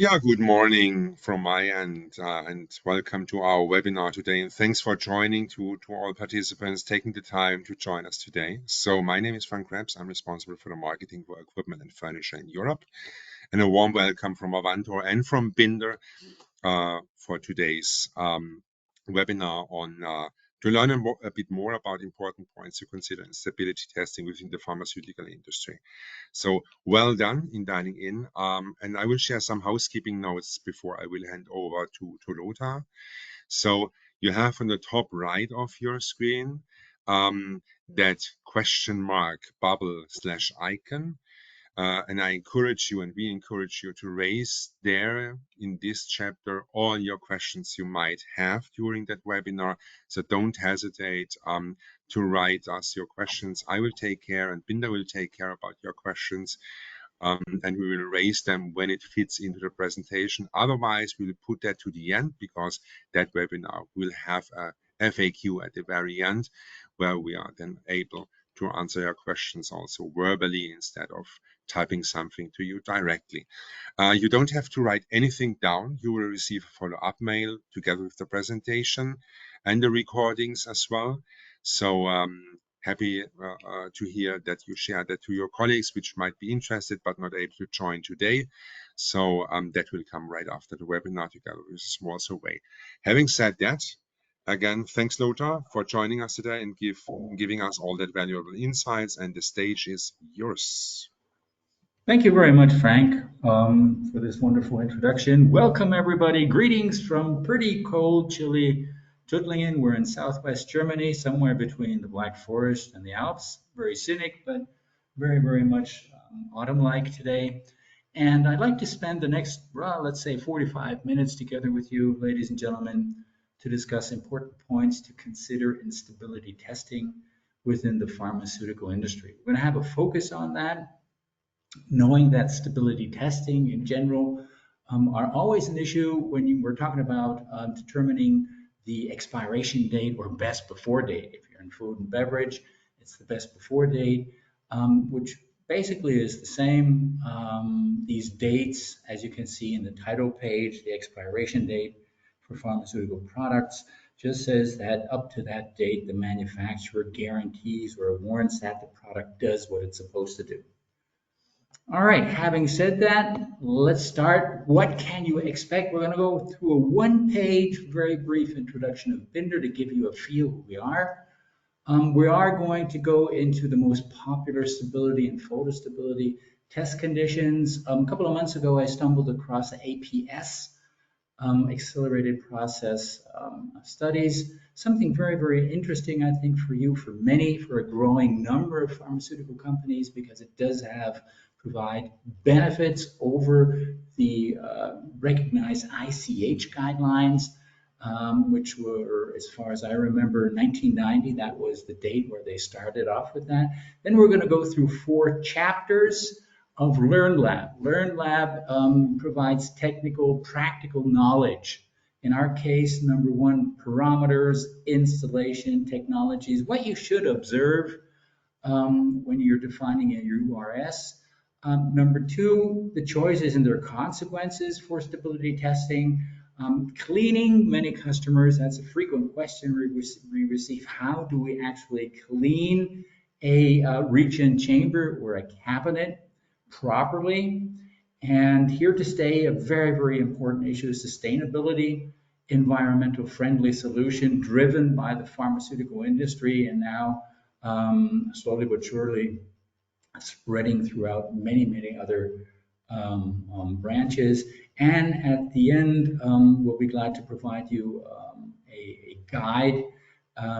Yeah, good morning from my end, and welcome to our webinar today. And thanks for joining to all participants taking the time to join us today. So my name is Frank Krebs. I'm responsible for the marketing for equipment and furniture in Europe. And a warm welcome from Avantor and from Binder for today's webinar on to learn a bit more about important points to consider in stability testing within the pharmaceutical industry. So well done in dialing in. And I will share some housekeeping notes before I will hand over to Lothar. So you have on the top right of your screen that question mark bubble / icon. And I encourage you and we encourage you to raise there in this chapter all your questions you might have during that webinar. So don't hesitate to write us your questions. I will take care and Binda will take care about your questions. And we will raise them when it fits into the presentation. Otherwise, we'll put that to the end because that webinar will have a FAQ at the very end where we are then able to answer your questions also verbally instead of typing something to you directly. You don't have to write anything down. You will receive a follow-up mail together with the presentation and the recordings as well. So happy to hear that you share that to your colleagues which might be interested but not able to join today. So that will come right after the webinar together with a small survey. Having said that, again, thanks Lothar for joining us today and giving us all that valuable insights, and the stage is yours. Thank you very much, Frank, for this wonderful introduction. Welcome, everybody. Greetings from pretty cold, chilly Tuttlingen. We're in southwest Germany, somewhere between the Black Forest and the Alps. Very scenic, but very, very much autumn-like today. And I'd like to spend the next, well, let's say 45 minutes together with you, ladies and gentlemen, to discuss important points to consider in stability testing within the pharmaceutical industry. We're going to have a focus on that, knowing that stability testing in general are always an issue when we're talking about determining the expiration date or best before date. If you're in food and beverage, it's the best before date, which basically is the same. These dates, as you can see in the title page, the expiration date for pharmaceutical products just says that up to that date, the manufacturer guarantees or warrants that the product does what it's supposed to do. All right, having said that, let's start. What can you expect? We're going to go through a one-page, very brief introduction of Binder to give you a feel who we are. We are going to go into the most popular stability and photostability test conditions. A couple of months ago, I stumbled across the APS, accelerated process studies. Something very, very interesting, I think, for you, for many, for a growing number of pharmaceutical companies, because it does provide benefits over the recognized ICH guidelines, which were, as far as I remember, 1990. That was the date where they started off with that. Then we're going to go through 4 chapters of LearnLab. LearnLab provides technical, practical knowledge. In our case, number 1, parameters, installation, technologies, what you should observe when you're defining a URS. Number 2, the choices and their consequences for stability testing. Cleaning, many customers, that's a frequent question we receive. How do we actually clean a regen chamber or a cabinet properly? And here to stay, a very, very important issue, sustainability, environmental friendly solution driven by the pharmaceutical industry, and now slowly but surely spreading throughout many, many other branches. And at the end, we'll be glad to provide you a guide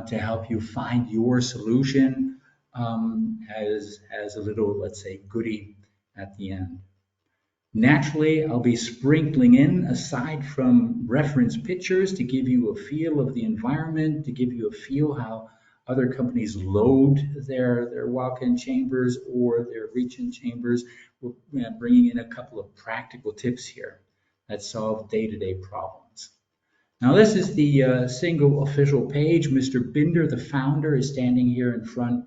to help you find your solution as a little, let's say, goodie at the end. Naturally, I'll be sprinkling in, aside from reference pictures, to give you a feel of the environment, to give you a feel how other companies load their walk-in chambers or their regen chambers. We're bringing in a couple of practical tips here that solve day-to-day problems. Now, this is the single official page. Mr. Binder, the founder, is standing here in front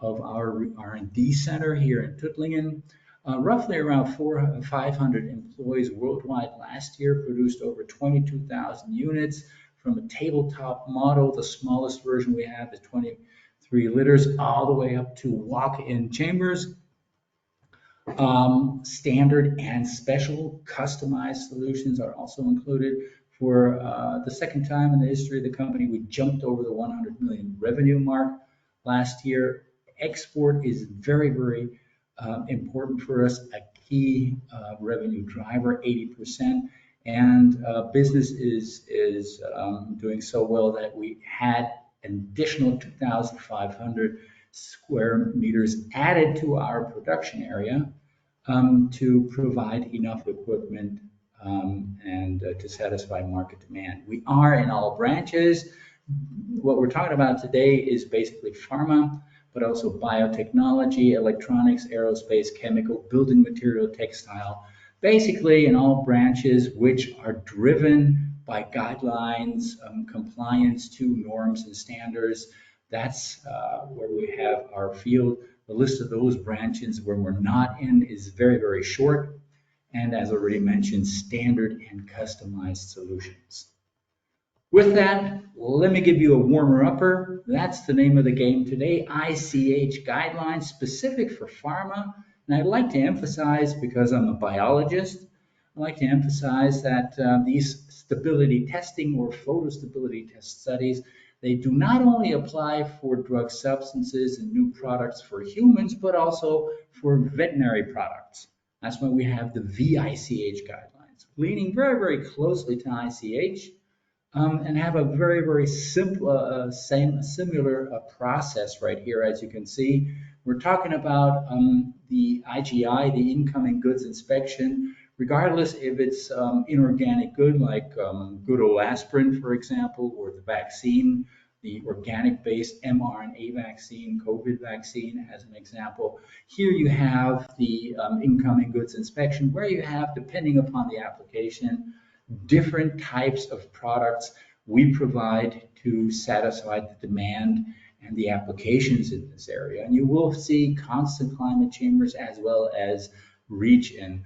of our R&D center here in Tuttlingen. Roughly around 500 employees worldwide last year, produced over 22,000 units from a tabletop model. The smallest version we have is 23 liters, all the way up to walk-in chambers. Standard and special customized solutions are also included. For the second time in the history of the company, we jumped over the 100 million revenue mark last year. Export is very, very important for us, a key revenue driver, 80%. And business is doing so well that we had an additional 2,500 square meters added to our production area to provide enough equipment and to satisfy market demand. We are in all branches. What we're talking about today is basically pharma, but also biotechnology, electronics, aerospace, chemical, building material, textile, basically in all branches which are driven by guidelines, compliance to norms and standards. That's where we have our field. The list of those branches where we're not in is very, very short. And as already mentioned, standard and customized solutions. With that, let me give you a warmer-upper. That's the name of the game today, ICH guidelines specific for pharma. And I'd like to emphasize, because I'm a biologist, I'd like to emphasize that these stability testing or photostability test studies, they do not only apply for drug substances and new products for humans, but also for veterinary products. That's why we have the VICH guidelines, leaning very, very closely to ICH. And have a very, very simple, similar process right here. As you can see, we're talking about the IGI, the incoming goods inspection, regardless if it's inorganic good, like good old aspirin, for example, or the vaccine, the organic-based mRNA vaccine, COVID vaccine, as an example. Here you have the incoming goods inspection, where you have, depending upon the application, different types of products we provide to satisfy the demand and the applications in this area. And you will see constant climate chambers as well as region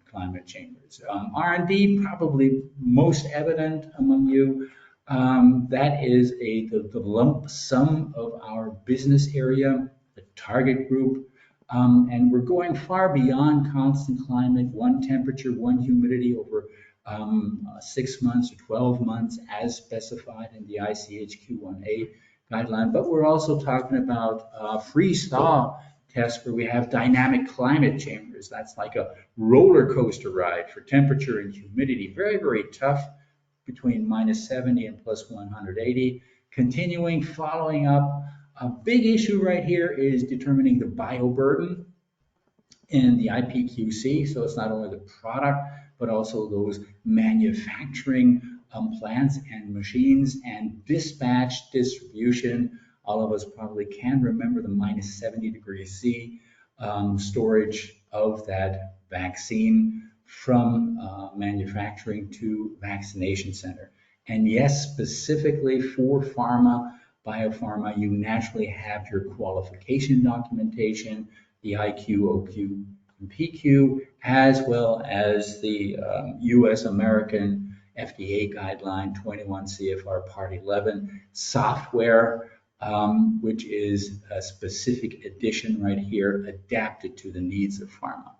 climate chambers. R&D, probably most evident among you. That is the lump sum of our business area, the target group. And we're going far beyond constant climate, one temperature, one humidity over 6 months or 12 months as specified in the ICH Q1A guideline. But we're also talking about freeze-thaw tests where we have dynamic climate chambers. That's like a roller coaster ride for temperature and humidity. Very, very tough between -70 and +180. Continuing, following up. A big issue right here is determining the bioburden in the IPQC. So it's not only the product, but also those manufacturing plants and machines and dispatch distribution. All of us probably can remember the -70 degrees C storage of that vaccine from manufacturing to vaccination center. And yes, specifically for pharma, biopharma, you naturally have your qualification documentation, the IQ, OQ, and PQ, as well as the US American FDA guideline 21 CFR Part 11 software, which is a specific edition right here adapted to the needs of pharma.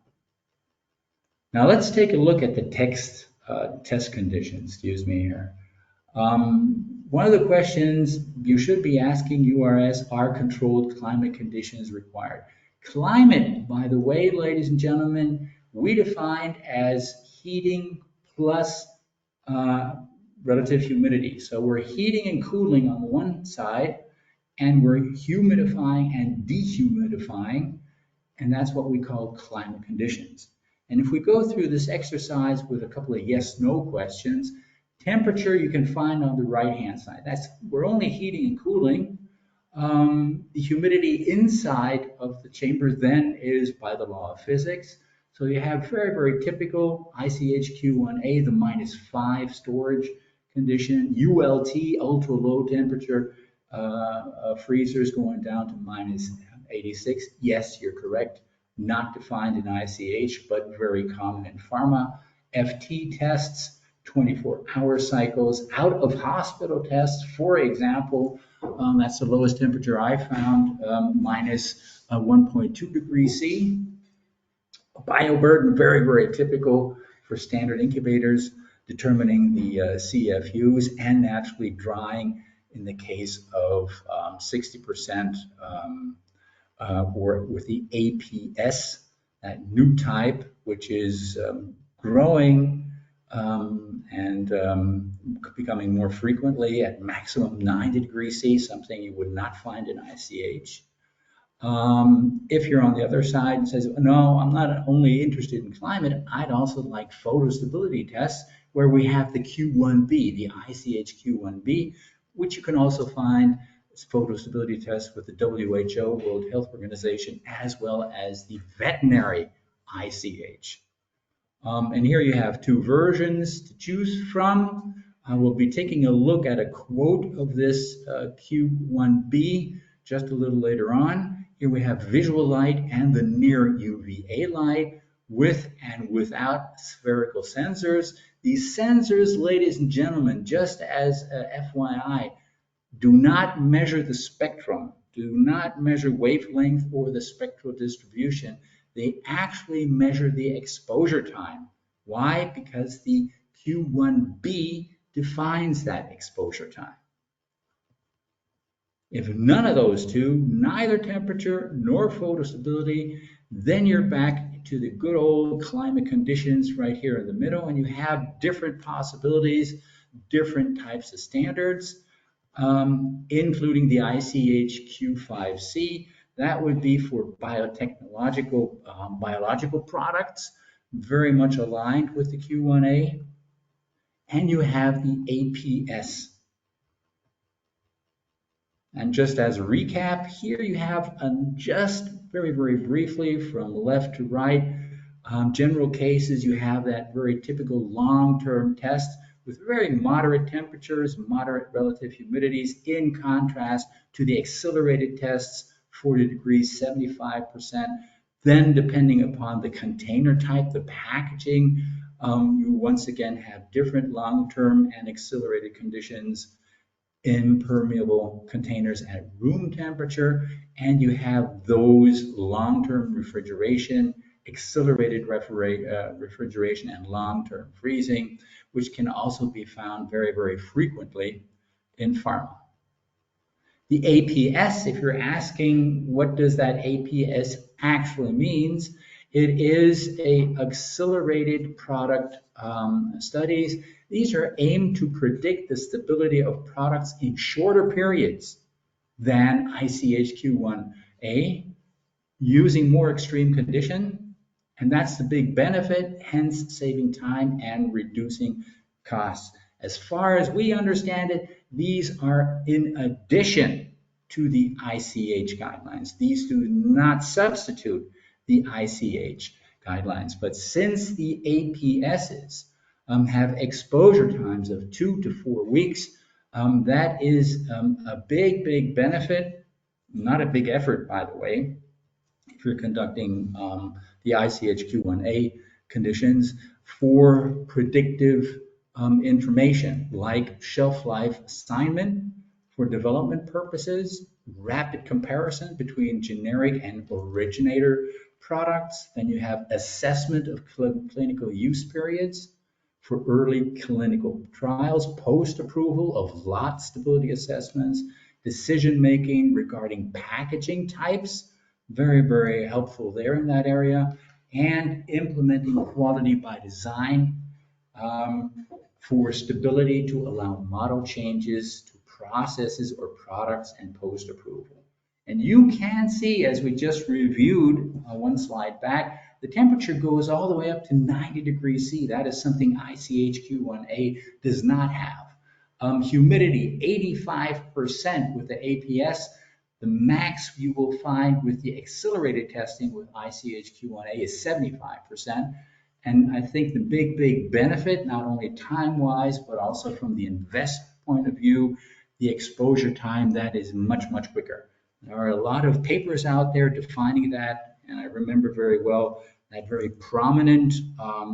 Now let's take a look at the test conditions, excuse me here. One of the questions you should be asking URS, are controlled climate conditions required? Climate, by the way, ladies and gentlemen, we defined as heating plus relative humidity. So we're heating and cooling on the one side, and we're humidifying and dehumidifying, and that's what we call climate conditions. And if we go through this exercise with a couple of yes/no questions, temperature you can find on the right-hand side. We're only heating and cooling. The humidity inside of the chamber then is by the law of physics. So you have very, very typical ICH Q1A, the -5 storage condition, ULT, ultra low temperature freezers going down to -86. Yes, you're correct. not defined in ICH, but very common in pharma. FT tests, 24-hour cycles, out of hospital tests, for example, that's the lowest temperature I found, minus 1.2 degrees C. Bioburden, very, very typical for standard incubators, determining the CFUs, and naturally drying in the case of 60% or with the APS, that new type, which is growing and becoming more frequently at maximum 90 degrees C, something you would not find in ICH. If you're on the other side and says, no, I'm not only interested in climate, I'd also like photostability tests, where we have the Q1B, the ICH Q1B, which you can also find as photostability tests with the WHO, World Health Organization, as well as the veterinary ICH. And here you have two versions to choose from. I will be taking a look at a quote of this Q1B just a little later on. Here we have visual light and the near UVA light with and without spherical sensors. These sensors, ladies and gentlemen, just as FYI, do not measure the spectrum, do not measure wavelength or the spectral distribution. They actually measure the exposure time. Why? Because the Q1B defines that exposure time. If none of those two, neither temperature nor photostability, then you're back to the good old climate conditions right here in the middle, and you have different possibilities, different types of standards, including the ICH Q5C. That would be for biotechnological, biological products, very much aligned with the Q1A. And you have the APS. And just as a recap, here you have just very, very briefly from left to right, general cases, you have that very typical long-term test with very moderate temperatures, moderate relative humidities, in contrast to the accelerated tests, 40 degrees, 75%. Then depending upon the container type, the packaging, you once again have different long-term and accelerated conditions, impermeable containers at room temperature, and you have those long-term refrigeration, accelerated refrigeration, and long-term freezing, which can also be found very, very frequently in pharma. The APS, if you're asking what does that APS actually means, it is a accelerated product studies. These are aimed to predict the stability of products in shorter periods than ICH Q1A, using more extreme condition, and that's the big benefit, hence saving time and reducing costs. As far as we understand it, these are in addition to the ICH guidelines. These do not substitute the ICH guidelines. But since the APSs have exposure times of 2 to 4 weeks, that is a big, big benefit, not a big effort, by the way, if you're conducting the ICH Q1A conditions for predictive information like shelf life assignment for development purposes, rapid comparison between generic and originator products. Then you have assessment of clinical use periods for early clinical trials, post-approval of lot stability assessments, decision-making regarding packaging types, very, very helpful there in that area, and implementing quality by design for stability to allow model changes to processes or products and post-approval. And you can see, as we just reviewed one slide back, the temperature goes all the way up to 90 degrees C. That is something ICH Q1A does not have. Humidity, 85% with the APS. The max you will find with the accelerated testing with ICH Q1A is 75%. And I think the big, big benefit, not only time-wise, but also from the invest point of view, the exposure time, that is much, much quicker. There are a lot of papers out there defining that, And I remember very well that very prominent,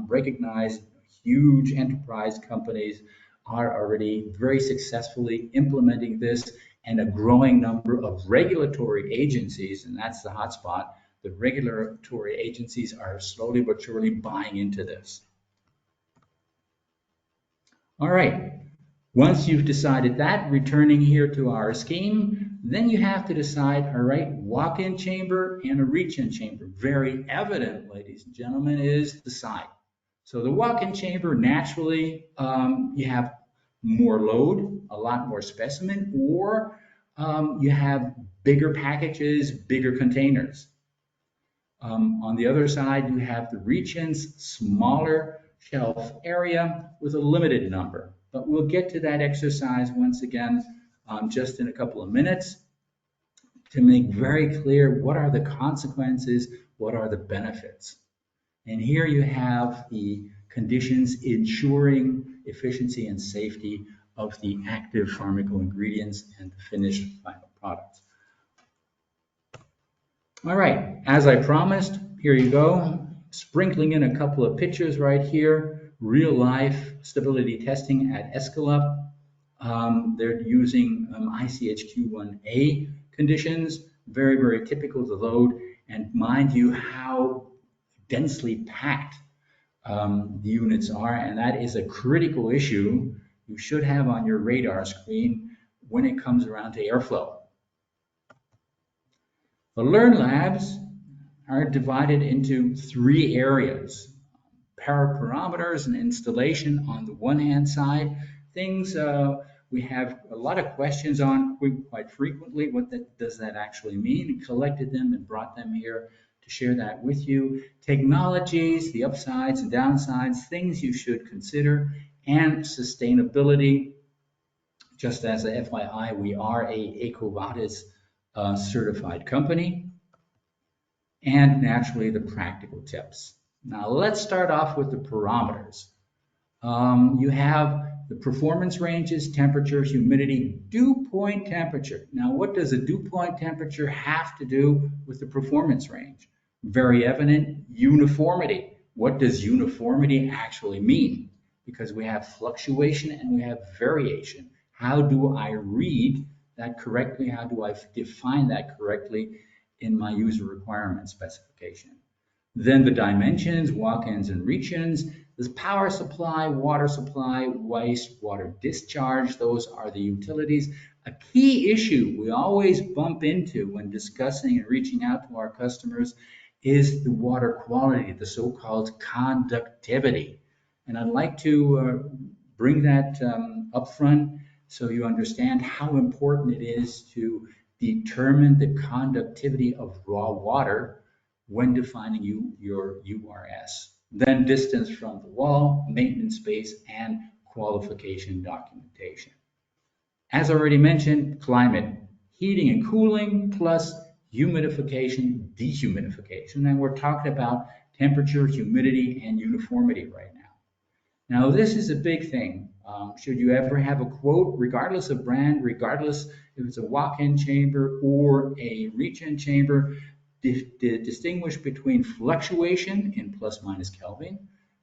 recognized, huge enterprise companies are already very successfully implementing this, and a growing number of regulatory agencies, and that's the hotspot. The regulatory agencies are slowly but surely buying into this. All right. Once you've decided that, returning here to our scheme, then you have to decide, all right, walk-in chamber and a reach-in chamber. Very evident, ladies and gentlemen, is the site. So the walk-in chamber, naturally, you have more load, a lot more specimen, or you have bigger packages, bigger containers. On the other side, you have the reach-ins, smaller shelf area with a limited number. But we'll get to that exercise once again just in a couple of minutes to make very clear what are the consequences, what are the benefits. And here you have the conditions ensuring efficiency and safety of the active pharmaceutical ingredients and the finished final products. All right, as I promised, here you go. Sprinkling in a couple of pictures right here. Real life stability testing at Escalab. They're using ICHQ1A conditions, very, very typical to load. And mind you, how densely packed the units are. And that is a critical issue you should have on your radar screen when it comes around to airflow. The Learn Labs are divided into three areas. Parameters and installation on the one hand side, things we have a lot of questions on quite frequently. What does that actually mean? Collected them and brought them here to share that with you. Technologies, the upsides and downsides, things you should consider, and sustainability. Just as a FYI, we are a EcoVadis certified company, and naturally the practical tips. Now let's start off with the parameters. You have the performance ranges, temperature, humidity, dew point temperature. Now what does a dew point temperature have to do with the performance range? Very evident, uniformity. What does uniformity actually mean? Because we have fluctuation and we have variation. How do I read that correctly? How do I define that correctly in my user requirement specification? Then the dimensions, walk-ins and reach-ins, this power supply, waste, water discharge, those are the utilities. A key issue we always bump into when discussing and reaching out to our customers is the water quality, the so-called conductivity. And I'd like to bring that up front so you understand how important it is to determine the conductivity of raw water when defining your URS. Then distance from the wall, maintenance space, and qualification documentation. As already mentioned, climate, heating and cooling, plus humidification, dehumidification. And we're talking about temperature, humidity, and uniformity right now. Now, this is a big thing. Should you ever have a quote, regardless of brand, regardless if it's a walk-in chamber or a reach-in chamber, distinguish between fluctuation in plus minus Kelvin,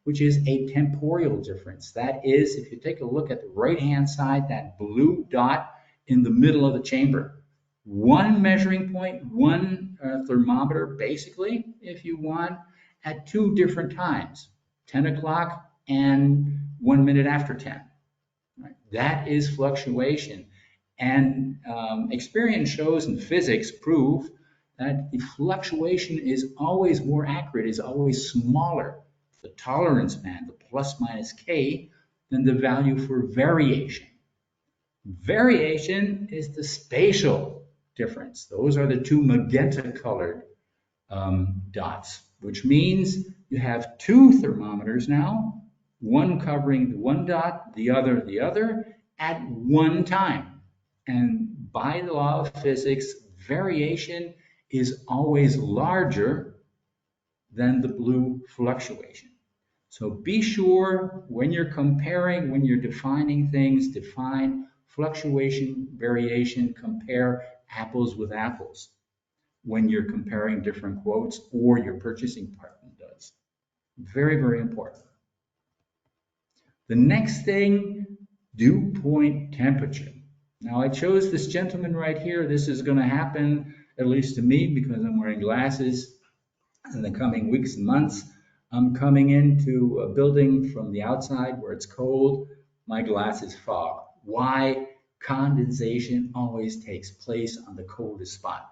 which is a temporal difference. That is, if you take a look at the right-hand side, that blue dot in the middle of the chamber, one measuring point, one thermometer, basically, if you want, at two different times, 10 o'clock and 1 minute after 10. Right? That is fluctuation. And experience shows and physics prove that the fluctuation is always more accurate, is always smaller, the tolerance band, the plus minus K, than the value for variation. Variation is the spatial difference. Those are the two magenta colored dots, which means you have two thermometers now, one covering the one dot, the other, at one time. And by the law of physics, variation is always larger than the blue fluctuation. So be sure when you're comparing, when you're defining things, define fluctuation, variation, compare apples with apples. when you're comparing different quotes or your purchasing department does. Very, very important. The next thing, dew point temperature. Now I chose this gentleman right here. This is going to happen, at least to me, because I'm wearing glasses in the coming weeks and months. I'm coming into a building from the outside where it's cold. My glasses fog. Why? Condensation always takes place on the coldest spot.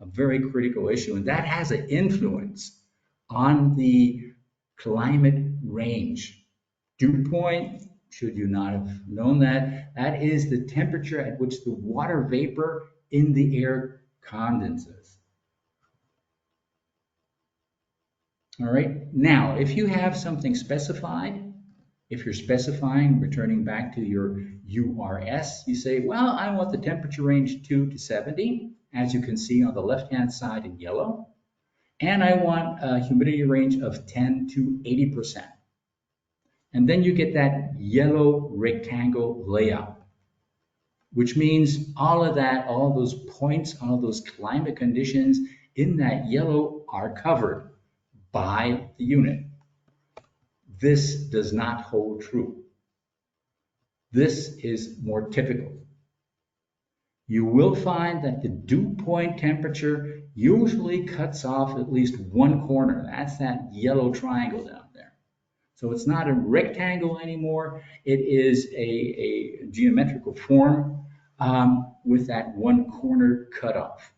A very critical issue, and that has an influence on the climate range. Dew point, should you not have known that, that is the temperature at which the water vapor in the air condenses. All right, now if you have something specified, if you're specifying, returning back to your URS, you say, well, I want the temperature range 2 to 70, as you can see on the left-hand side in yellow, and I want a humidity range of 10 to 80%. And then you get that yellow rectangle layout, which means all of that, all those points, all those climate conditions in that yellow are covered by the unit. This does not hold true. This is more typical. You will find that the dew point temperature usually cuts off at least one corner. That's that yellow triangle down there. So it's not a rectangle anymore. It is a geometrical form with that one corner cut off.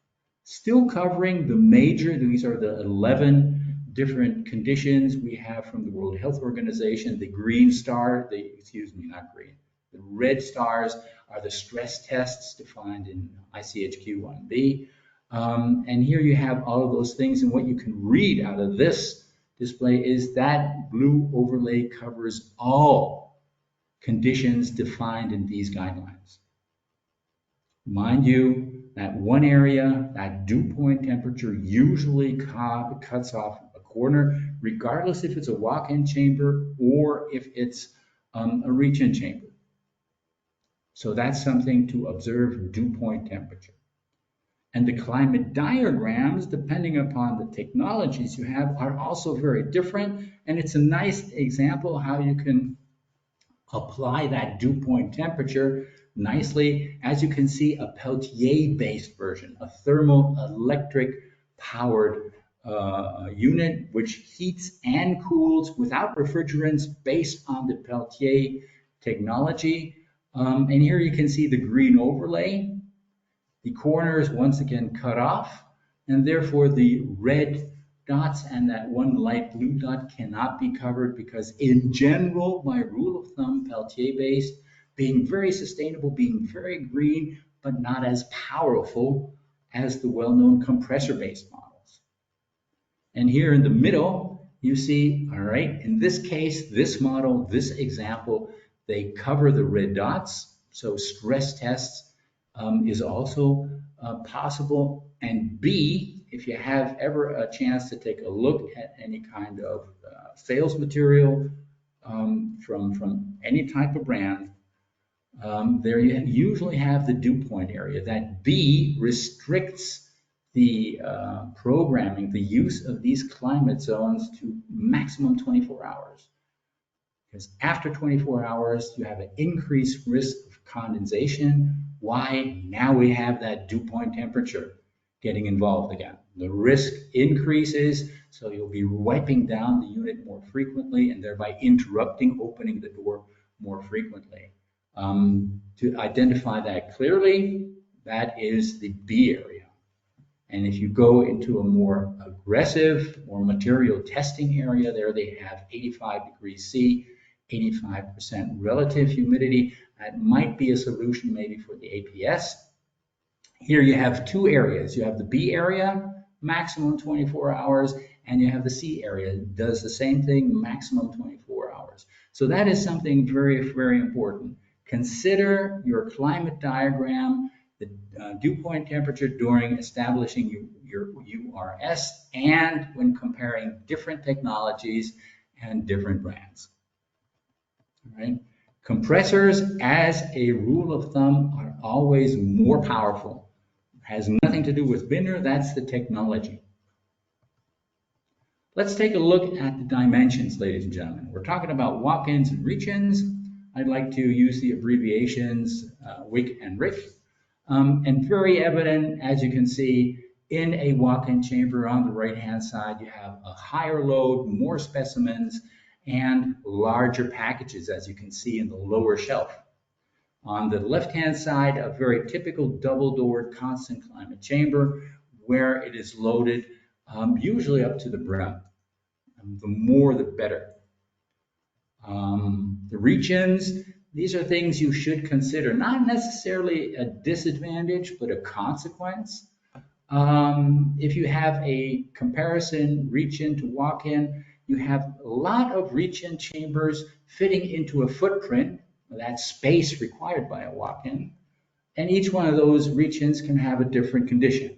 Still covering the major, these are the 11 different conditions we have from the World Health Organization. The green star, not green, the red stars are the stress tests defined in ICHQ 1B. And here you have all of those things, and what you can read out of this display is that blue overlay covers all conditions defined in these guidelines. Mind you, that one area, that dew point temperature usually cuts off a corner, regardless if it's a walk-in chamber or if it's a reach-in chamber. So that's something to observe, dew point temperature. And the climate diagrams, depending upon the technologies you have, are also very different. And it's a nice example how you can apply that dew point temperature nicely. As you can see, a Peltier-based version, a thermal electric powered unit which heats and cools without refrigerants based on the Peltier technology. And here you can see the green overlay. The corners once again cut off, and therefore the red dots and that one light blue dot cannot be covered because in general, by rule of thumb, Peltier-based, being very sustainable, being very green, but not as powerful as the well-known compressor-based models. And here in the middle, you see, all right, in this case, this model, this example, they cover the red dots. So stress tests is also possible. And B, if you have ever a chance to take a look at any kind of sales material from any type of brand, there you usually have the dew point area. That B restricts the programming, the use of these climate zones to maximum 24 hours. Because after 24 hours, you have an increased risk of condensation. Why? Now we have that dew point temperature getting involved again. The risk increases, so you'll be wiping down the unit more frequently and thereby interrupting opening the door more frequently. To identify that clearly, that is the B area. And if you go into a more aggressive or material testing area, there they have 85 degrees C, 85% relative humidity. That might be a solution maybe for the APS. Here you have two areas. You have the B area, maximum 24 hours, and you have the C area. It does the same thing, maximum 24 hours. So that is something very, very important. Consider your climate diagram, the dew point temperature during establishing your URS and when comparing different technologies and different brands. All right. Compressors, as a rule of thumb, are always more powerful Has nothing to do with binder, that's the technology. Let's take a look at the dimensions, ladies and gentlemen. We're talking about walk-ins and reach-ins. I'd like to use the abbreviations WIC and RIC. And very evident, as you can see, in a walk-in chamber on the right-hand side, you have a higher load, more specimens, and larger packages, as you can see in the lower shelf. On the left-hand side, a very typical double-doored constant climate chamber where it is loaded usually up to the brim. The more, the better. The reach-ins, these are things you should consider, not necessarily a disadvantage, but a consequence. If you have a comparison reach-in to walk-in, you have a lot of reach-in chambers fitting into a footprint, that space required by a walk-in, and each one of those reach-ins can have a different condition.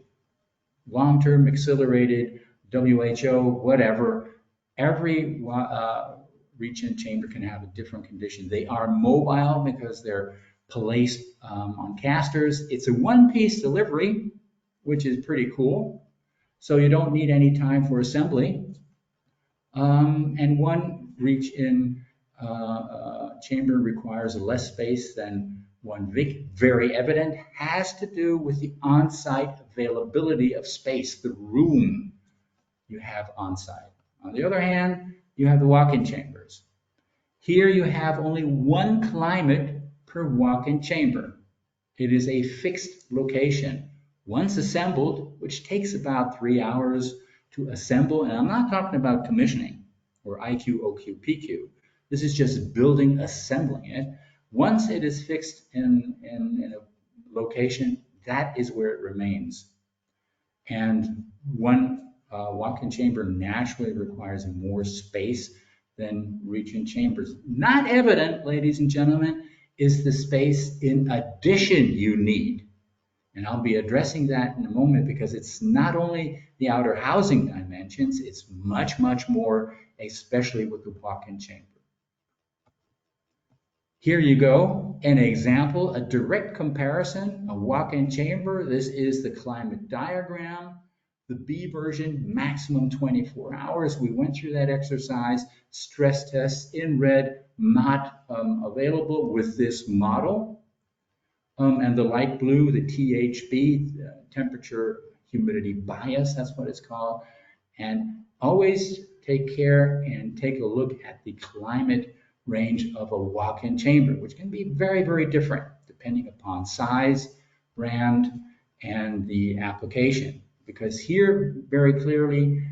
Long-term, accelerated, WHO, whatever, every reach-in chamber can have a different condition. They are mobile because they're placed on casters. It's a one-piece delivery, which is pretty cool. So you don't need any time for assembly. And one reach-in chamber requires less space than one VIC. Very evident, has to do with the on-site availability of space, the room you have on-site. On the other hand, you have the walk-in chambers. Here you have only one climate per walk-in chamber. It is a fixed location. Once assembled, which takes about 3 hours to assemble, and I'm not talking about commissioning or IQ, OQ, PQ. This is just building, assembling it. Once it is fixed in a location, that is where it remains. And one walk-in chamber naturally requires more space than reach-in chambers. Not evident, ladies and gentlemen, is the space in addition you need. And I'll be addressing that in a moment because it's not only the outer housing dimensions, it's much, much more, especially with the walk-in chamber. Here you go, an example, a direct comparison, a walk-in chamber. This is the climate diagram. The B version, maximum 24 hours. We went through that exercise, stress tests in red, not available with this model. And the light blue, the THB, temperature humidity bias, that's what it's called. And always take care and take a look at the climate range of a walk-in chamber, which can be very, very different depending upon size, brand, and the application. Because here, very clearly,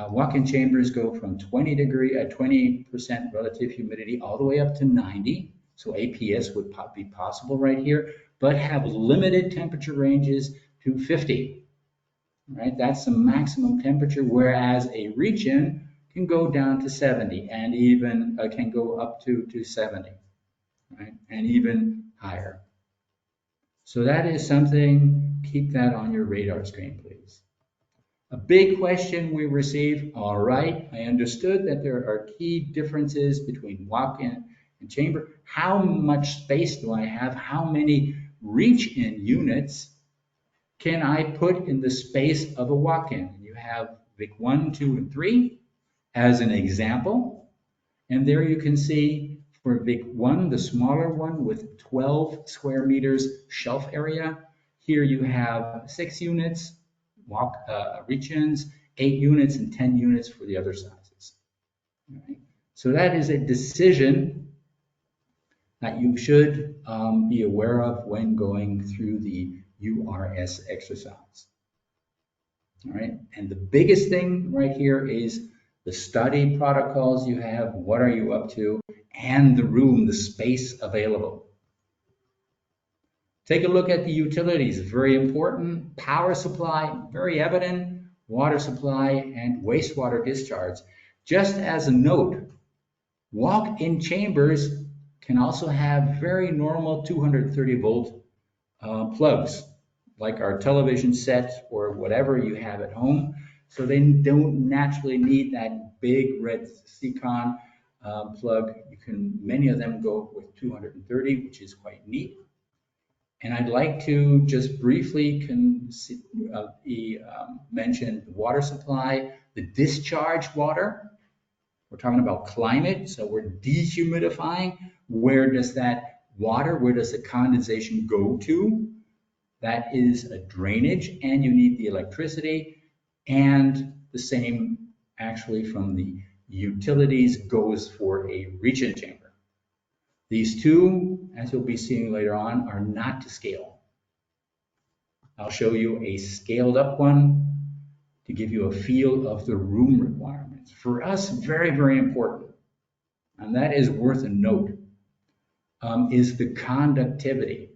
walk-in chambers go from 20% relative humidity all the way up to 90. So APS would be possible right here, but have limited temperature ranges to 50. Right? That's the maximum temperature, whereas a reach-in can go down to 70 and even can go up to 70, right? And even higher. So that is something, keep that on your radar screen, please. A big question we receive, all right, I understood that there are key differences between walk-in and chamber. How much space do I have? How many reach-in units can I put in the space of a walk-in? You have VIC 1, 2, and 3 as an example. And there you can see for VIC 1, the smaller one with 12 square meters shelf area. Here you have 6 units, reach-ins, 8 units, and 10 units for the other sizes. Right? So that is a decision that you should be aware of when going through the URS exercise. All right, and the biggest thing right here is the study protocols you have, what are you up to, and the room, the space available. Take a look at the utilities, very important. Power supply, very evident. Water supply and wastewater discharge. Just as a note, walk-in chambers can also have very normal 230 volt plugs, like our television set or whatever you have at home. So they don't naturally need that big red Seacon plug. Many of them go with 230, which is quite neat. And I'd like to just briefly mention the water supply, the discharge water. We're talking about climate, so we're dehumidifying. Where does that water, where does the condensation go to? That is a drainage, and you need the electricity, and the same actually from the utilities goes for a reach-in chamber. These two, as you'll be seeing later on, are not to scale. I'll show you a scaled up one to give you a feel of the room requirements. For us, very, very important, and that is worth a note, is the conductivity.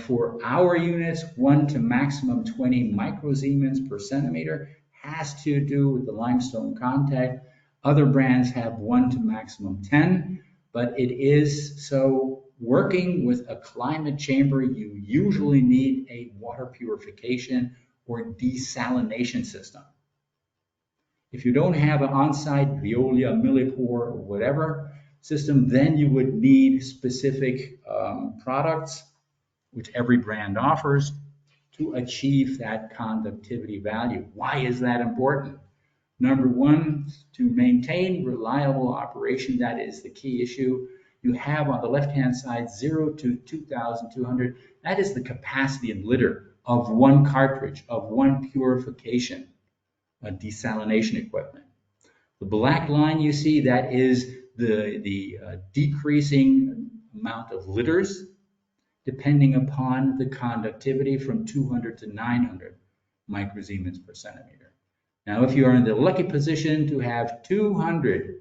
For our units, 1 to maximum 20 microsiemens per centimeter has to do with the limestone contact. Other brands have 1 to maximum 10, but it is so working with a climate chamber, you usually need a water purification or desalination system. If you don't have an on-site Veolia, Millipore, or whatever system, then you would need specific products, which every brand offers, to achieve that conductivity value. Why is that important? Number one, to maintain reliable operation, that is the key issue. You have on the left-hand side 0 to 2,200. That is the capacity in liter of one cartridge, of one purification, desalination equipment. The black line you see, that is the decreasing amount of liters depending upon the conductivity from 200 to 900 microsiemens per centimeter. Now, if you are in the lucky position to have 200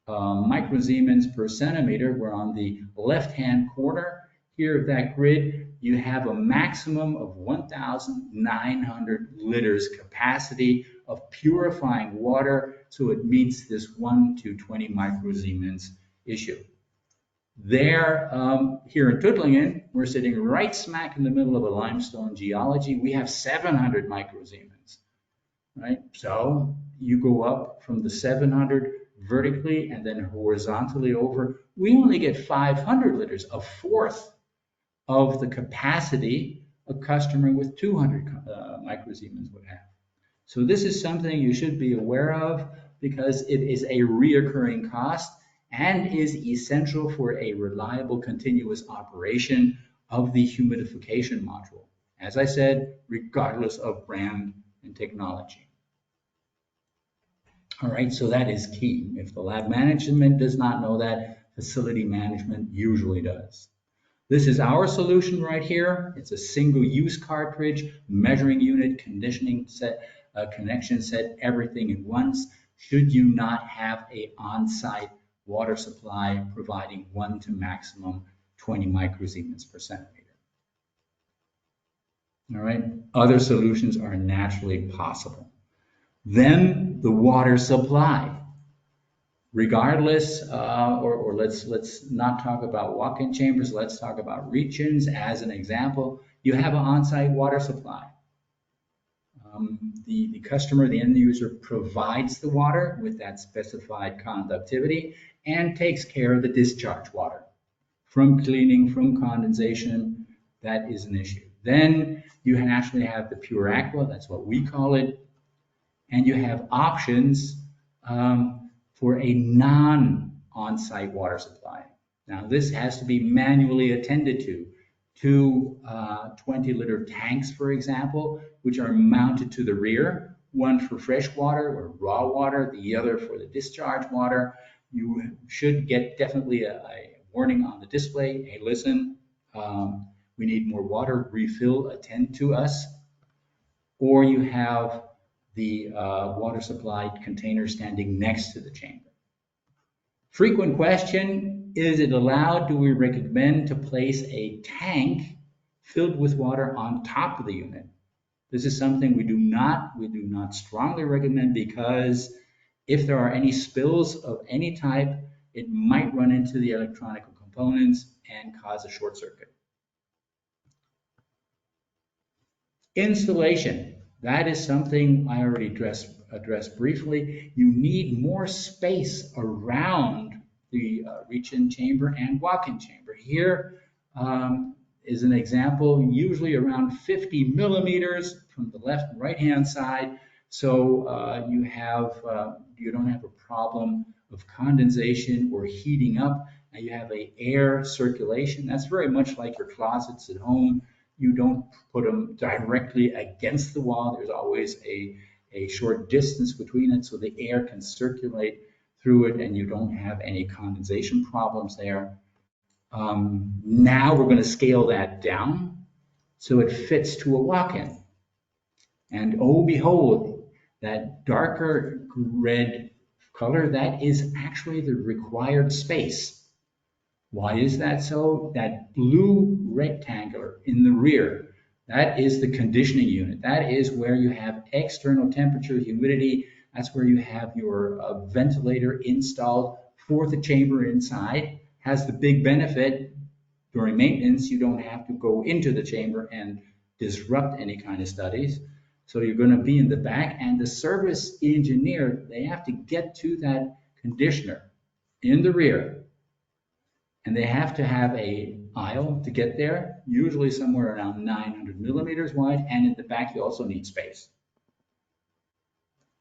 microsiemens per centimeter, we're on the left-hand corner here of that grid, you have a maximum of 1,900 liters capacity of purifying water, so it meets this 1 to 20 microsiemens issue. There, here in Tuttlingen, we're sitting right smack in the middle of a limestone geology. We have 700 microsiemens, right? So you go up from the 700 vertically and then horizontally over. We only get 500 liters, a fourth of the capacity a customer with 200 microsiemens would have. So this is something you should be aware of because it is a reoccurring cost and is essential for a reliable continuous operation of the humidification module. As I said, regardless of brand and technology. All right, so that is key. If the lab management does not know that, facility management usually does. This is our solution right here. It's a single-use cartridge, measuring unit, conditioning set, connection set, everything at once. Should you not have an on-site water supply providing 1 to maximum 20 microsiemens per centimeter. All right, other solutions are naturally possible. Then the water supply. Regardless, or let's not talk about walk-in chambers, let's talk about reach-ins as an example. You have an on-site water supply. The customer, the end user, provides the water with that specified conductivity and takes care of the discharge water. From cleaning, from condensation, that is an issue. Then you actually have the pure aqua, that's what we call it, and you have options for a non-on-site water supply. Now this has to be manually attended to. Two 20-liter tanks, for example, which are mounted to the rear, one for fresh water or raw water, the other for the discharge water. You should get definitely a warning on the display. Hey, listen, we need more water, refill, attend to us. Or you have the water supply container standing next to the chamber. Frequent question, is it allowed, do we recommend to place a tank filled with water on top of the unit? This is something we do not strongly recommend because if there are any spills of any type, it might run into the electronic components and cause a short circuit. Installation. That is something I already addressed briefly. You need more space around the reach-in chamber and walk-in chamber. Here, is an example, usually around 50 millimeters from the left and right hand side. So you don't have a problem of condensation or heating up. Now you have a air circulation. That's very much like your closets at home. You don't put them directly against the wall. There's always a short distance between it so the air can circulate through it and you don't have any condensation problems there. Now we're going to scale that down so it fits to a walk-in. And oh, behold, that darker red color, that is actually the required space. Why is that so? That blue rectangular in the rear, that is the conditioning unit. That is where you have external temperature, humidity. That's where you have your ventilator installed for the chamber inside. Has the big benefit during maintenance, you don't have to go into the chamber and disrupt any kind of studies. So you're going to be in the back, and the service engineer, they have to get to that conditioner in the rear, and they have to have a aisle to get there, usually somewhere around 900 millimeters wide, and in the back you also need space.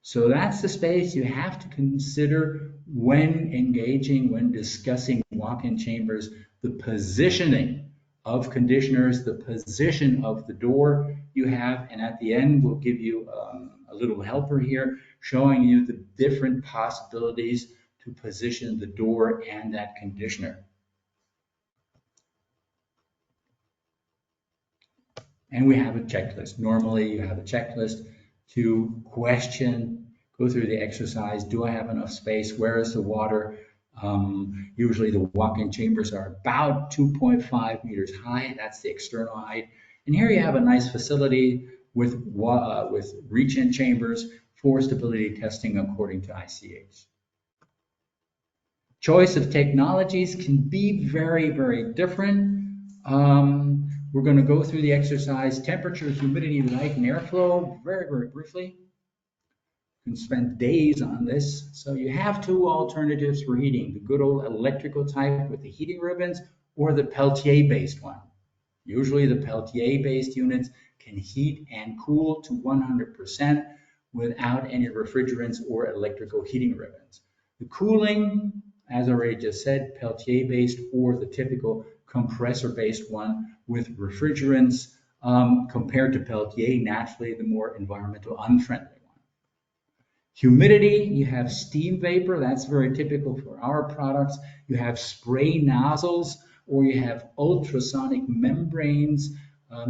So that's the space you have to consider when engaging, when discussing walk-in chambers, the positioning of conditioners, the position of the door you have, and at the end we'll give you a little helper here showing you the different possibilities to position the door and that conditioner. And we have a checklist. Normally you have a checklist to question, go through the exercise. Do I have enough space? Where is the water? Usually the walk-in chambers are about 2.5 meters high. That's the external height. And here you have a nice facility with reach-in chambers for stability testing according to ICH. Choice of technologies can be very, very different. We're going to go through the exercise, temperature, humidity, light, and airflow very, very briefly. You can spend days on this. So you have two alternatives for heating, the good old electrical type with the heating ribbons or the Peltier-based one. Usually the Peltier-based units can heat and cool to 100% without any refrigerants or electrical heating ribbons. The cooling, as I already just said, Peltier-based or the typical compressor-based one with refrigerants compared to Peltier, naturally the more environmental unfriendly one. Humidity, you have steam vapor, that's very typical for our products. You have spray nozzles or you have ultrasonic membranes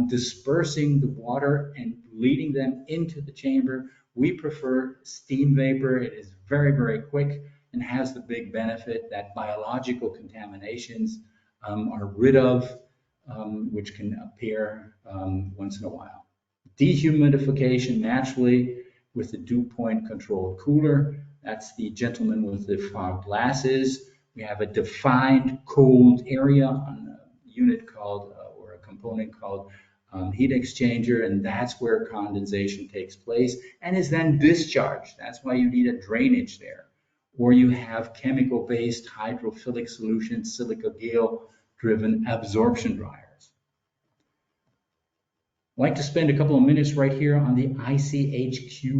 dispersing the water and leading them into the chamber. We prefer steam vapor. It is very, very quick and has the big benefit that biological contaminations are rid of, which can appear once in a while. Dehumidification, naturally, with the dew point controlled cooler. That's the gentleman with the fog glasses. We have a defined cold area on a unit called, or a component called heat exchanger, and that's where condensation takes place and is then discharged. That's why you need a drainage there. Or you have chemical-based hydrophilic solution, silica gel-driven absorption dryers. I'd like to spend a couple of minutes right here on the ICH-Q1B.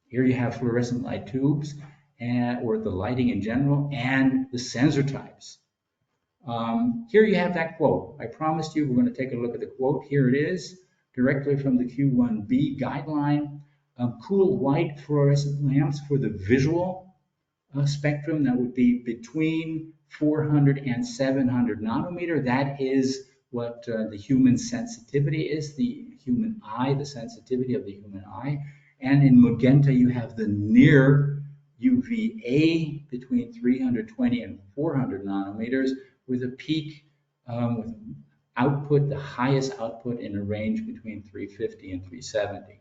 Here you have fluorescent light tubes, or the lighting in general, and the sensor types. Here you have that quote. I promised you we're going to take a look at the quote. Here it is, directly from the Q1B guideline. Cool white fluorescent lamps for the visual spectrum, that would be between 400 and 700 nanometer. That is what the human sensitivity is, the human eye, the sensitivity of the human eye. And in magenta, you have the near UVA between 320 and 400 nanometers with a peak with output, the highest output in a range between 350 and 370.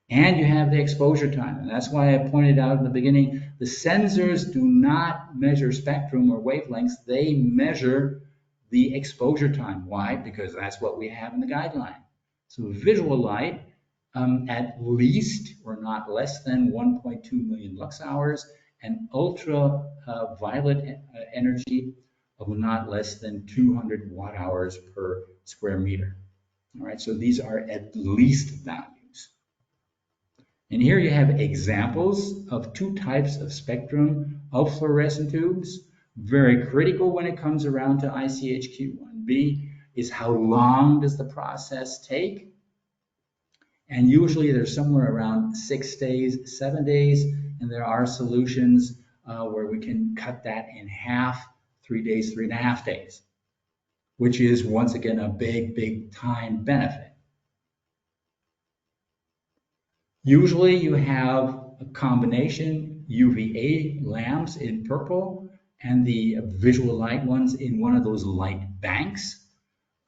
And you have the exposure time. And that's why I pointed out in the beginning, the sensors do not measure spectrum or wavelengths. They measure the exposure time. Why? Because that's what we have in the guideline. So visual light, at least or not less than 1.2 million lux hours, and ultraviolet energy of not less than 200 watt hours per square meter. All right, so these are at least values. And here you have examples of two types of spectrum of fluorescent tubes. Very critical when it comes around to ICHQ1B is how long does the process take? And usually they're somewhere around 6 days, 7 days, and there are solutions where we can cut that in half, 3 days, 3.5 days, which is once again a big, big time benefit. Usually you have a combination UVA lamps in purple and the visual light ones in one of those light banks.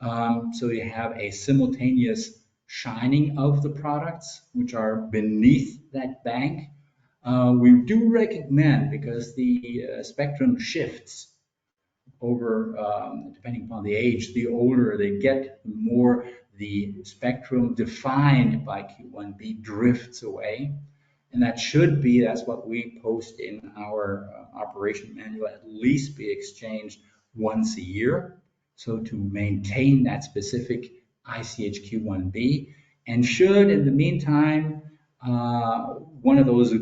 So you have a simultaneous shining of the products, which are beneath that bank. We do recommend, because the spectrum shifts over, depending upon the age, the older they get, the more the spectrum defined by Q1B drifts away. And that's what we post in our operation manual, at least be exchanged once a year. So to maintain that specific ICHQ1B, and should in the meantime, one of those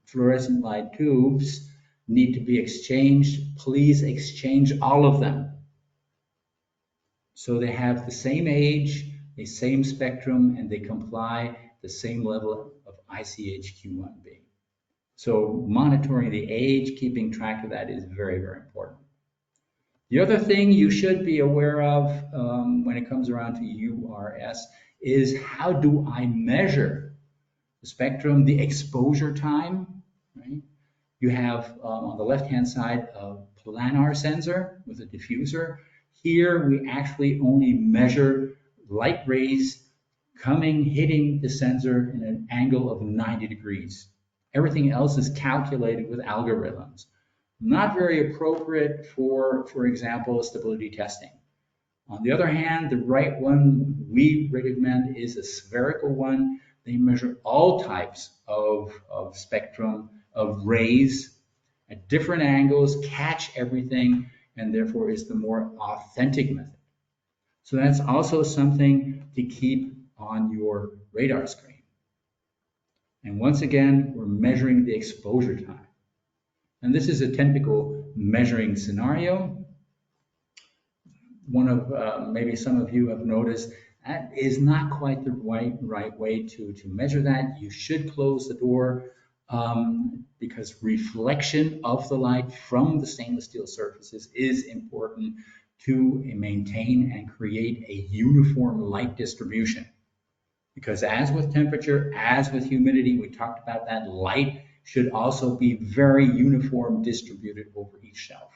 fluorescent light tubes need to be exchanged, please exchange all of them. So they have the same age, the same spectrum, and they comply the same level of ICHQ1B. So monitoring the age, keeping track of that is very, very important. The other thing you should be aware of when it comes around to URS is how do I measure the spectrum, the exposure time, right? You have on the left-hand side a planar sensor with a diffuser. Here we actually only measure light rays hitting the sensor in an angle of 90 degrees. Everything else is calculated with algorithms. Not very appropriate for example, stability testing. On the other hand, the right one we recommend is a spherical one. They measure all types of spectrum, of rays at different angles, catch everything, and therefore is the more authentic method. So that's also something to keep on your radar screen. And once again, we're measuring the exposure time. And this is a typical measuring scenario. One of, maybe some of you have noticed, that is not quite the right way to measure that. You should close the door because reflection of the light from the stainless steel surfaces is important to maintain and create a uniform light distribution. Because as with temperature, as with humidity, we talked about that, light should also be very uniform distributed over each shelf.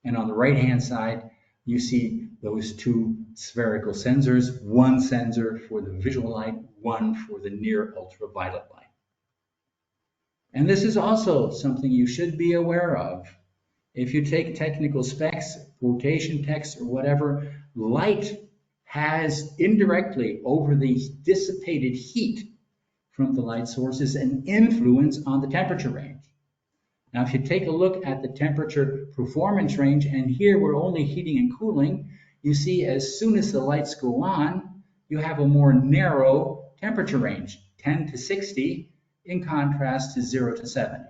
And on the right-hand side, you see those two spherical sensors, one sensor for the visual light, one for the near ultraviolet light. And this is also something you should be aware of. If you take technical specs, quotation text, or whatever, light has indirectly, over the dissipated heat from the light sources, an influence on the temperature range. Now, if you take a look at the temperature performance range, and here we're only heating and cooling, you see as soon as the lights go on, you have a more narrow temperature range, 10 to 60, in contrast to 0 to 70.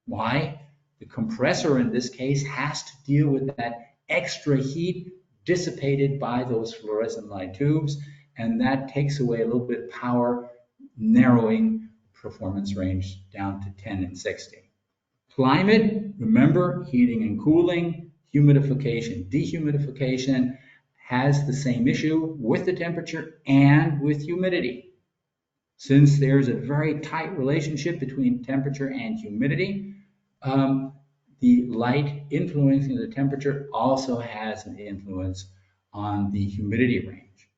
Why? The compressor in this case has to deal with that extra heat dissipated by those fluorescent light tubes, and that takes away a little bit of power, narrowing performance range down to 10 and 60. Climate, remember, heating and cooling, humidification, dehumidification has the same issue with the temperature and with humidity. Since there's a very tight relationship between temperature and humidity, the light influencing the temperature also has an influence on the humidity range.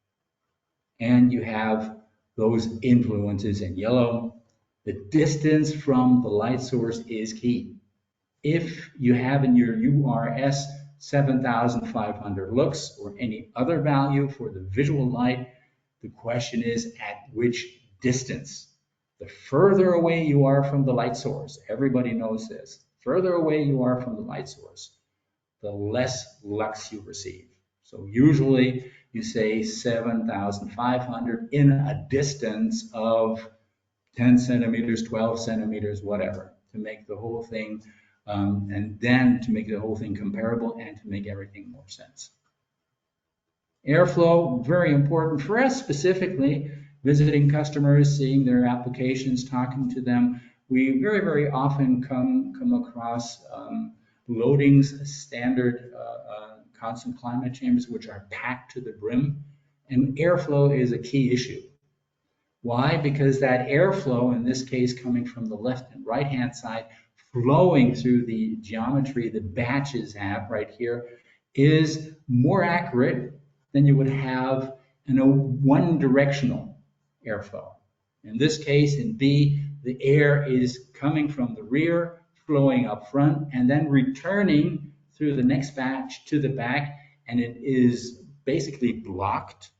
And you have those influences in yellow. The distance from the light source is key. If you have in your URS 7,500 lux or any other value for the visual light, the question is at which distance? The further away you are from the light source, everybody knows this, further away you are from the light source, the less lux you receive. So usually you say 7,500 in a distance of 10 centimeters, 12 centimeters, whatever, to make the whole thing, and then to make the whole thing comparable and to make everything more sense. Airflow, very important for us specifically, visiting customers, seeing their applications, talking to them. We very, very often come across loadings, standard constant climate chambers, which are packed to the brim, and airflow is a key issue. Why? Because that airflow, in this case coming from the left and right hand side, flowing through the geometry the batches have right here, is more accurate than you would have in a one-directional airflow. In this case, in B, the air is coming from the rear, flowing up front, and then returning through the next batch to the back, and it is basically blocked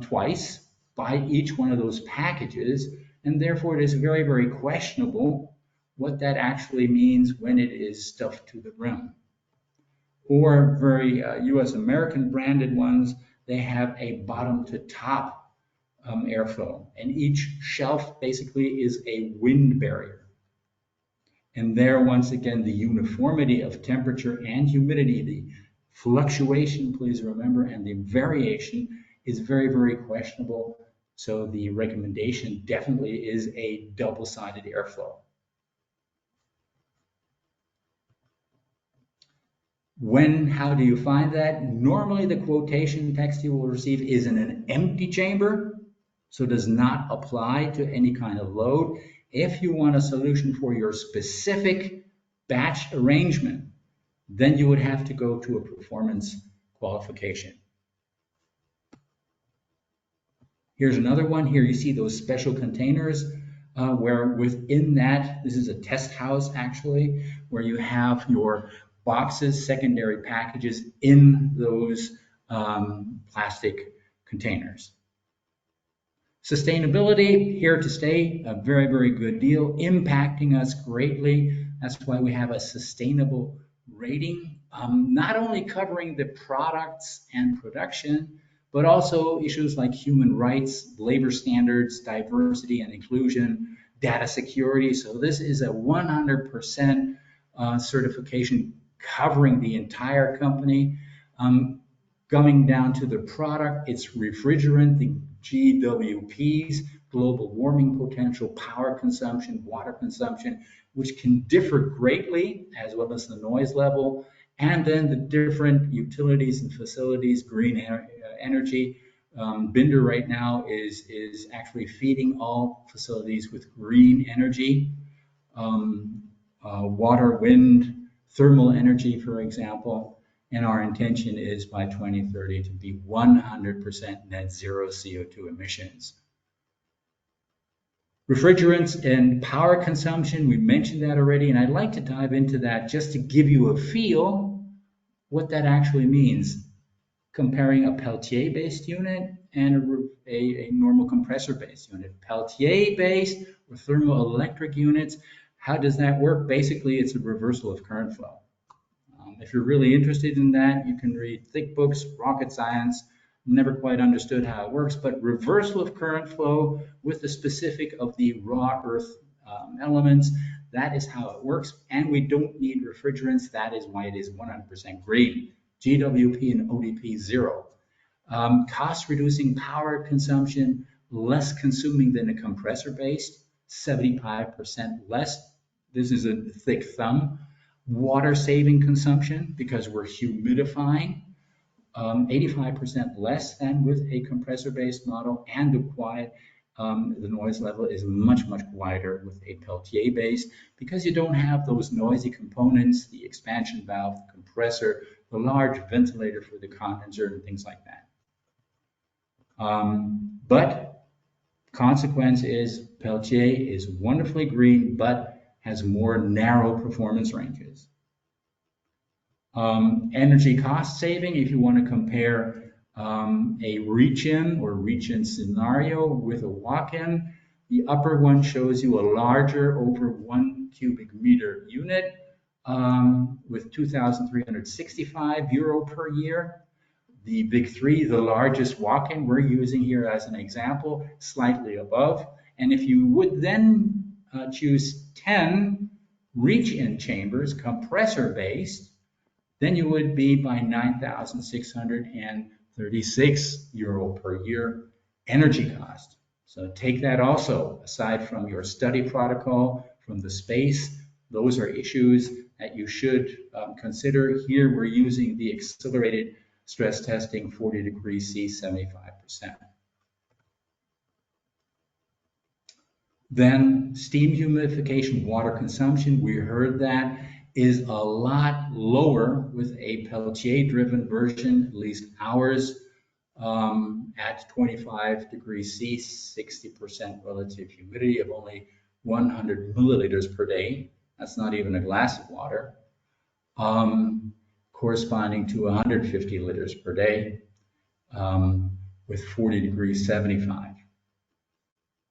twice by each one of those packages, and therefore it is very, very questionable what that actually means when it is stuffed to the brim. Or very US American branded ones, they have a bottom to top airflow, and each shelf basically is a wind barrier. And there, once again, the uniformity of temperature and humidity, the fluctuation, please remember, and the variation is very, very questionable. So the recommendation definitely is a double-sided airflow. How do you find that? Normally the quotation text you will receive is in an empty chamber, so does not apply to any kind of load. If you want a solution for your specific batch arrangement, then you would have to go to a performance qualification. Here's another one. Here you see those special containers where within that, this is a test house actually, where you have your boxes, secondary packages in those plastic containers. Sustainability, here to stay, a very, very good deal, impacting us greatly. That's why we have a sustainable rating, not only covering the products and production, but also issues like human rights, labor standards, diversity and inclusion, data security. So this is a 100% certification covering the entire company. Going down to the product, it's refrigerant, the GWPs, global warming potential, power consumption, water consumption, which can differ greatly, as well as the noise level, and then the different utilities and facilities, green energy. Binder right now is actually feeding all facilities with green energy, water, wind, thermal energy, for example. And our intention is by 2030 to be 100% net zero CO2 emissions. Refrigerants and power consumption, we mentioned that already, and I'd like to dive into that just to give you a feel what that actually means, comparing a Peltier-based unit and a normal compressor-based unit. Peltier-based or thermoelectric units, how does that work? Basically, it's a reversal of current flow. If you're really interested in that, you can read thick books, rocket science. Never quite understood how it works, but reversal of current flow with the specific of the raw earth elements, that is how it works. And we don't need refrigerants. That is why it is 100% green. GWP and ODP 0. Cost reducing power consumption, less consuming than a compressor based, 75% less. This is a thick thumb. Water saving consumption, because we're humidifying, 85% less than with a compressor-based model, and the noise level is much, much quieter with a Peltier-based, because you don't have those noisy components, the expansion valve, the compressor, the large ventilator for the condenser, and things like that. But consequence is Peltier is wonderfully green, but has more narrow performance ranges. Energy cost saving, if you want to compare a reach-in or reach-in scenario with a walk-in, the upper one shows you a larger over 1 cubic meter unit with 2,365 euro per year. The big three, the largest walk-in we're using here as an example, slightly above. And if you would then choose 10 reach-in chambers, compressor-based, then you would be by 9,636 euro per year energy cost. So take that also, aside from your study protocol, from the space, those are issues that you should consider. Here we're using the accelerated stress testing, 40 degrees C, 75%. Then steam humidification, water consumption, we heard that is a lot lower with a Peltier-driven version, at least ours, at 25 degrees C, 60% relative humidity of only 100 milliliters per day. That's not even a glass of water, corresponding to 150 liters per day, with 40 degrees, 75.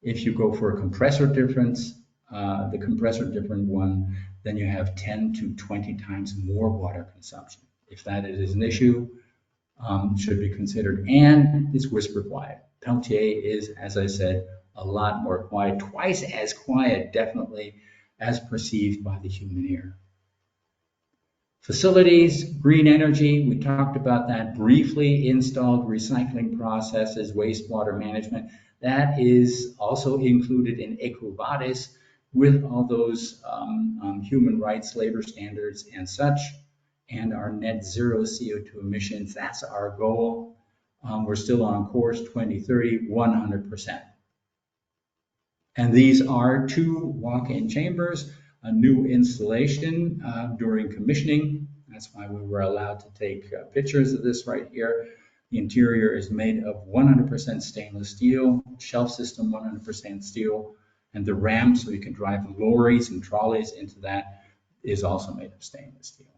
If you go for a compressor difference, the compressor different one, then you have 10 to 20 times more water consumption. If that is an issue, should be considered. And it's whisper quiet. Peltier is, as I said, a lot more quiet, twice as quiet, definitely, as perceived by the human ear. Facilities, green energy, we talked about that briefly, installed recycling processes, wastewater management. That is also included in EcoVadis with all those human rights, labor standards and such, and our net zero CO2 emissions. That's our goal. We're still on course, 2030, 100%. And these are 2 walk-in chambers, a new installation during commissioning. That's why we were allowed to take pictures of this right here. The interior is made of 100% stainless steel, shelf system 100% steel, and the ramp, so you can drive lorries and trolleys into that, is also made of stainless steel.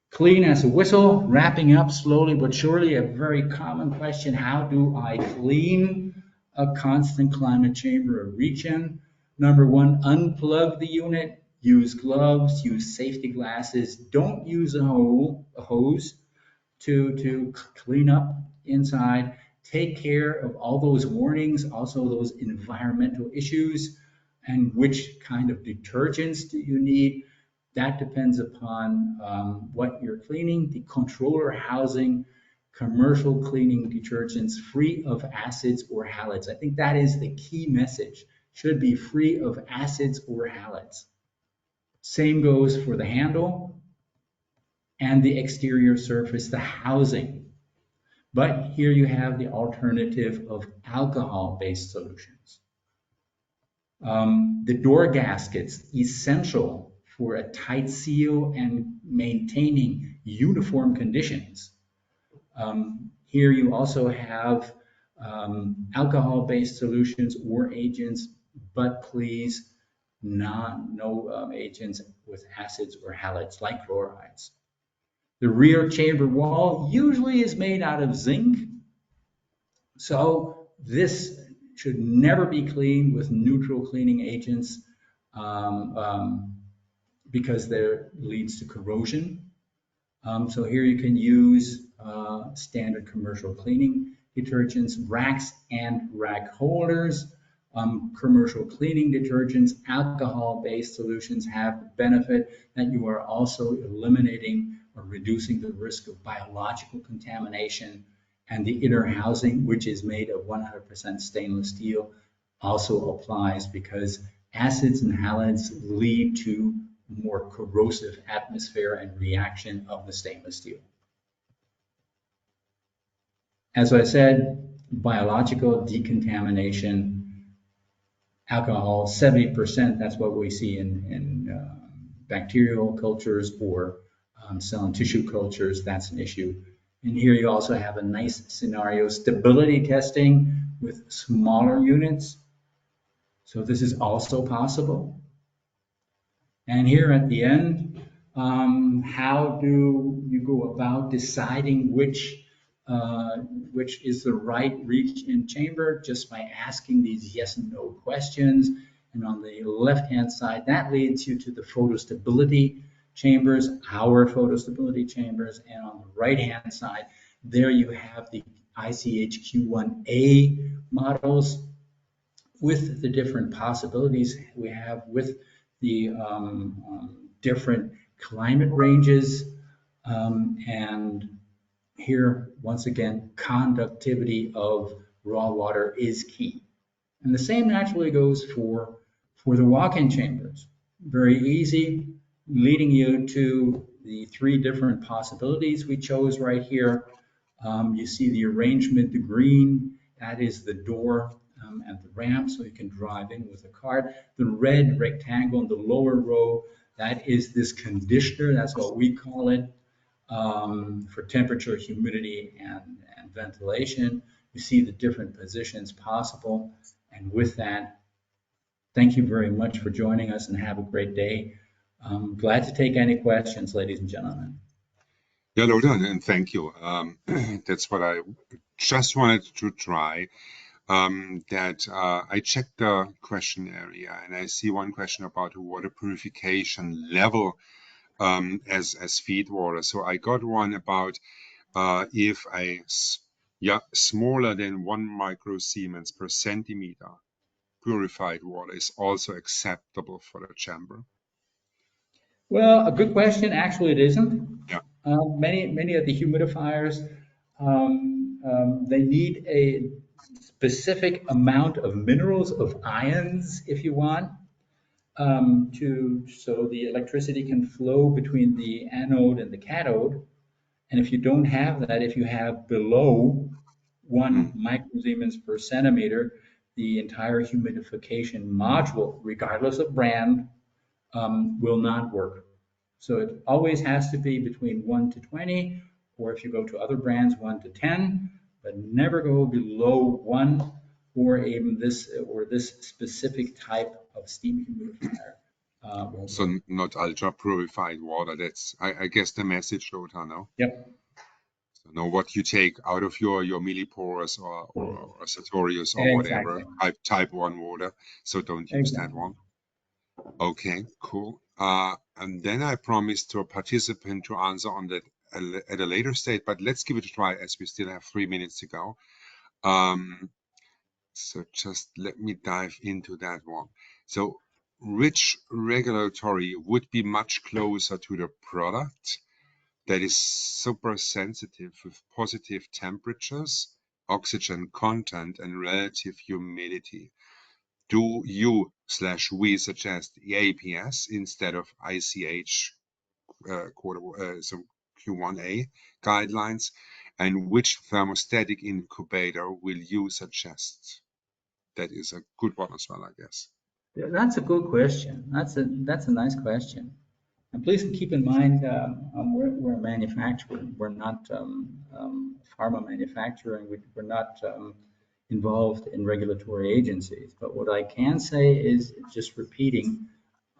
Clean as a whistle, wrapping up slowly but surely, a very common question: how do I clean a constant climate chamber, a reach-in? Number 1, unplug the unit, use gloves, use safety glasses, don't use a hose to clean up inside. Take care of all those warnings, also those environmental issues, and which kind of detergents do you need. That depends upon what you're cleaning. The controller housing commercial cleaning detergents free of acids or halides. I think that is the key message. Should be free of acids or halides. Same goes for the handle and the exterior surface, the housing. But here you have the alternative of alcohol-based solutions. The door gaskets, essential for a tight seal and maintaining uniform conditions. Here you also have alcohol-based solutions or agents, but please no agents with acids or halides like chlorides. The rear chamber wall usually is made out of zinc, so this should never be cleaned with neutral cleaning agents because there leads to corrosion. So here you can use standard commercial cleaning detergents, racks and rack holders. Commercial cleaning detergents, alcohol-based solutions have the benefit that you are also eliminating or reducing the risk of biological contamination. And the inner housing, which is made of 100% stainless steel, also applies because acids and halides lead to more corrosive atmosphere and reaction of the stainless steel. As I said, biological decontamination, alcohol, 70%, that's what we see in bacterial cultures or cell and tissue cultures. That's an issue. And here you also have a nice scenario, stability testing with smaller units. So this is also possible. And here at the end, how do you go about deciding which is the right reach-in chamber? Just by asking these yes and no questions. And on the left-hand side, that leads you to the photo stability chambers, our photostability chambers, and on the right-hand side, there you have the ICH-Q1A models with the different possibilities we have with the different climate ranges. And here, once again, conductivity of raw water is key. And the same naturally goes for the walk-in chambers. Very easy, leading you to the three different possibilities we chose right here. You see the arrangement, the green, that is the door and the ramp, so you can drive in with a cart. The red rectangle in the lower row, that is this conditioner, that's what we call it, for temperature, humidity, and ventilation. You see the different positions possible. And with that, thank you very much for joining us and have a great day. Glad to take any questions, ladies and gentlemen. Yeah, Lothar, and thank you. That's what I just wanted to try. I checked the question area and I see one question about water purification level as feed water. So I got one about if smaller than 1 microsiemens per centimeter purified water is also acceptable for the chamber. Well, a good question. Actually, it isn't. Yeah. Many of the humidifiers, they need a specific amount of minerals, of ions, if you want, so the electricity can flow between the anode and the cathode. And if you don't have that, if you have below 1 microsiemens per centimeter, the entire humidification module, regardless of brand, will not work. So it always has to be between 1 to 20, or if you go to other brands, 1 to 10, but never go below 1 or even this specific type of steam humidifier. So not ultra purified water. That's I guess the message, Lothar, no? Yep. So know what you take out of your millipores or Sartorius or whatever Exactly. type 1 water. So don't use that Exactly. one. Okay, cool. And then I promised to a participant to answer on that at a later stage, but let's give it a try as we still have 3 minutes to go. So just let me dive into that one. So which regulatory would be much closer to the product that is super sensitive with positive temperatures, oxygen content, and relative humidity? Do you/we suggest the APS instead of ICH so Q1A guidelines? And which thermostatic incubator will you suggest? That is a good one as well, I guess. Yeah, that's a good question. That's a nice question. And please keep in mind, we're a manufacturer. We're not pharma manufacturing. We're not involved in regulatory agencies. But what I can say is, just repeating,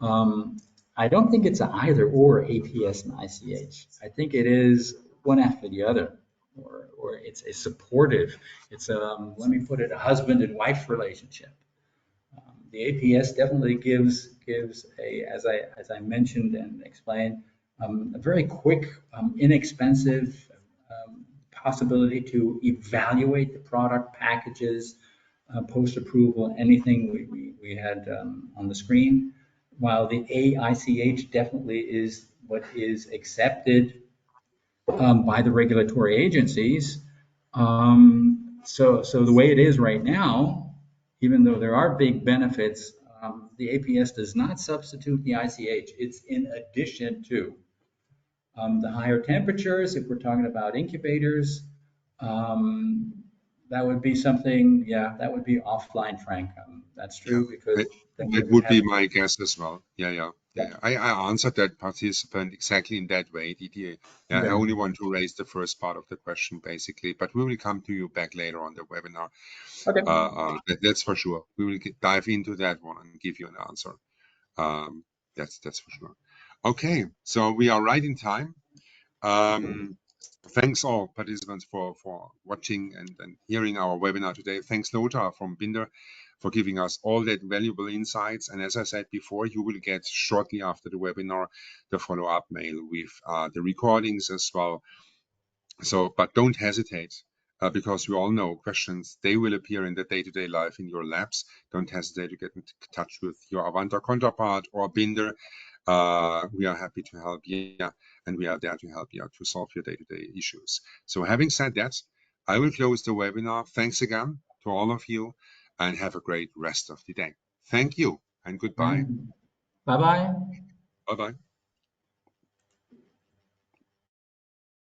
I don't think it's an either or APS and ICH. I think it is one after the other, or it's a supportive. It's let me put it, a husband and wife relationship. The APS definitely gives a, as I mentioned and explained, a very quick, inexpensive possibility to evaluate the product packages, post-approval, anything we had on the screen. While the AICH definitely is what is accepted by the regulatory agencies. So the way it is right now, even though there are big benefits, the APS does not substitute the ICH. It's in addition to the higher temperatures. If we're talking about incubators, that would be something, yeah, that would be offline, Frank. That's Yeah, true, because then we that would would have, be my guess as well. Yeah. I answered that participant exactly in that way. Yeah, I okay, only want to raise the first part of the question, basically, but we will come to you back later on the webinar. okay. That's for sure. We will dive into that one and give you an answer. That's for sure. Okay, so we are right in time. Thanks all participants for watching and hearing our webinar today. Thanks Lothar from Binder for giving us all that valuable insights. And as I said before, you will get shortly after the webinar the follow-up mail with the recordings as well. So, but don't hesitate, because we all know questions, they will appear in the day-to-day life in your labs. Don't hesitate to get in touch with your Avanta counterpart or Binder. We are happy to help you, and we are there to help you to solve your day-to-day issues. So having said that, I will close the webinar. Thanks again to all of you, and have a great rest of the day. Thank you, and goodbye. Bye bye. Bye-bye.